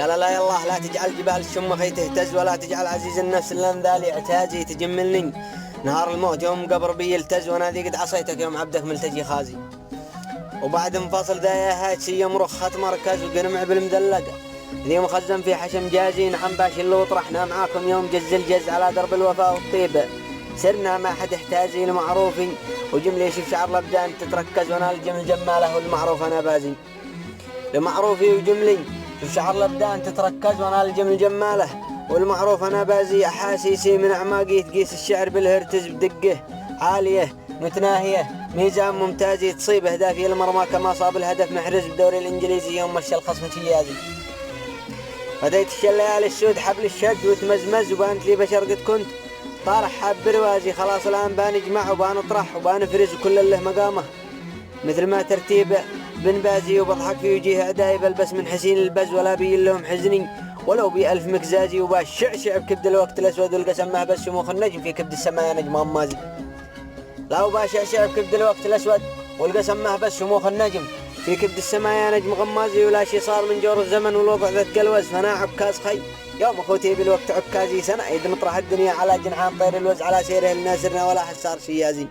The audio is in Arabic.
قال لا يالله لا تجعل جبال الشمخي تهتز ولا تجعل عزيز النفس الانذالي اعتازي تجملني نهار الموت يوم قبر بي يلتز وانا ذي قد عصيتك يوم عبدك ملتجي خازي. وبعد انفصل ذا يا هاتشي يمرخ خط مركز وقنمع بالمدلقة ذي مخزن في حشم جازي نعم باش اللي وطرحنا معاكم يوم جز الجز على درب الوفاء والطيبة سرنا ما حد احتازي المعروفي وجملي شوف شعر الابدان تتركز وانا الجمل جماله والمعروف انا بازي لمعروفي وجملي شوف شعر الابدان تتركز وانا الجمل جماله والمعروف انا بازي احاسيسي من اعماقي تقيس الشعر بالهرتز بدقه عاليه متناهيه ميزان ممتازي تصيب اهدافي المرمى كما صاب الهدف محرز بالدوري الانجليزي يوم مشى الخصم شيازي. بديت الليالي السود حبل الشد وتمزمز وبانت لي بشر قد كنت طارح حاب بروازي خلاص الان بانجمع وبانطرح وبانفرز وكل اللي مقامه مثل ما ترتيب بن بازي وبضحك في وجيه اعدائي بلبس من حسين البز ولا بين لهم حزني ولو بألف مكزازي وباشعشع بكبد الوقت الاسود والقسم ما بس شموخ النجم في كبد السماء يا نجم امازي. لا وباشعشع بكبد الوقت الاسود والقسم ما بس شموخ النجم في كبد السماء يا نجم غمازي ولا شي صار من جور الزمن والوضع ذات قلوز فانا عكاز خي يوم اخوتي بالوقت عكازي سنة اذا مطرح الدنيا على جنحان طير الوز على سيره الناسرنا ولا حد صار شيازي.